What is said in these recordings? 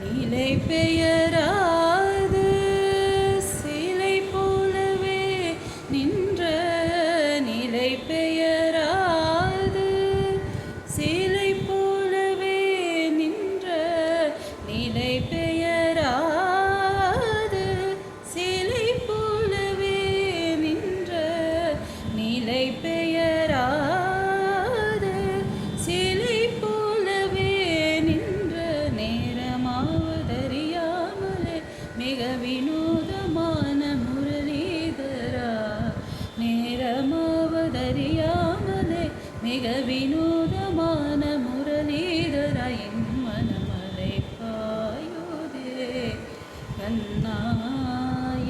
நிலை பெயராது சிலை போலவே நின்ற நிலை பெயராது சிலை போலவே நின்ற நிலை பெயராது சிலை போலவே நின்ற நிலை பெயராது சிலை போலவே நின்ற நேரமாவதறியாமலே மிக வினோதமான முரளிதரா நேரமாவதறியாமலே மிக வினோதமான முரளிதரா என் மனமலை பாயுதே கண்ணாய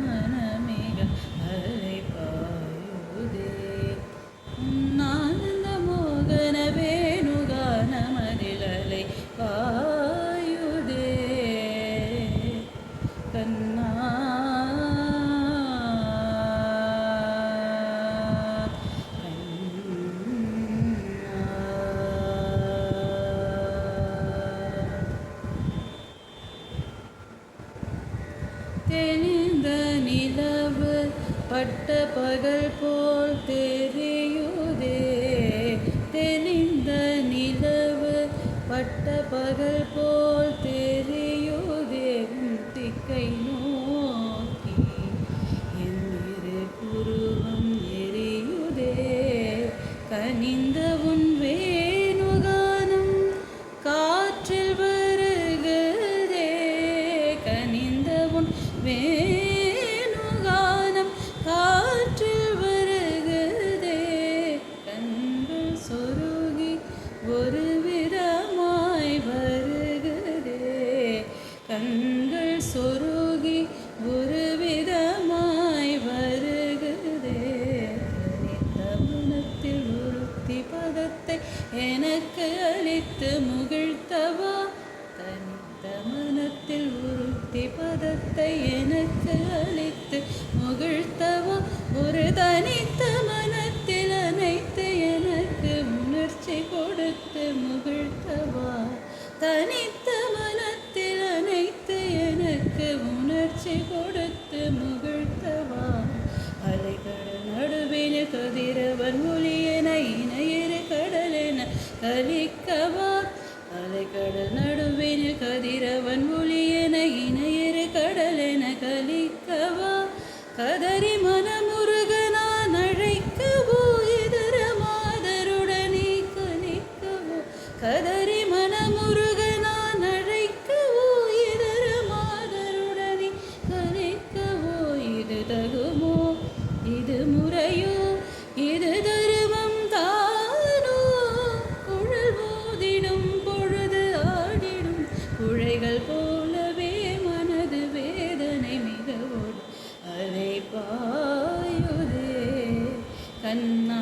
மனமிக அலை பாயுதே ஆனந்த மோகன வேணுகானமதிலலை பாயுதே கண்ணா தெளிந்த நிலவு பட்ட பகல் போல் தெரியுதே தெளிந்த நிலவு பட்ட பகல் போல் தெரியுதே திக்கை நோக்கி என் இரு புருவம் எரியுதே கனிந்த உன் வேணுகானம் காற்றில் வருகிறதே கனிந்த உன் வேணுகானம் காற்றில் வருகிறதே கண்கள் சொருகி ஒரு விதமாய் வருகிறதே கண்கள் சொருகி ஒரு விதமாய் வருகிறதே தனித்த மனத்தில் ஒருத்தி பதத்தை எனக்கு அளித்து முகிழ்த்தவா தனித்த மனத்தில் ஒருத்தி பதத்தை எனக்கு அளித்து முகிழ்த்தவா ஒரு தனித்த மனத்தில் அனைத்து எனக்கு உணர்ச்சி கொடுத்து முகிழ்த்தவா தனித்த மனத்தில் அனைத்து எனக்கு உணர்ச்சி கொடுத்து முகிழ்த்தவா அலைக்கடல் நடுவில் கதிரவன் ஒளியென இணையிரு கடலென கலிக்கவா அலைக்கடல் நடுவில் கதிரவன் ஒளியென இணையிரு கடலென கலிக்கவா கதறி மனமுருக நான் அழைக்கவோ இதர மாதருடனே கலிக்கவோ கதறி மனமுருக நான் அழைக்கவோ இதர மாதருடனே கலிக்கவோ இது தகுமோ இது முறையோ இது தருமம் தானோ குழல் மோதிடும் பொழுது ஆடிடும் குழைகள் போலவே மனது வேதனை மிகவும் அலை பாயுதே கண்ணா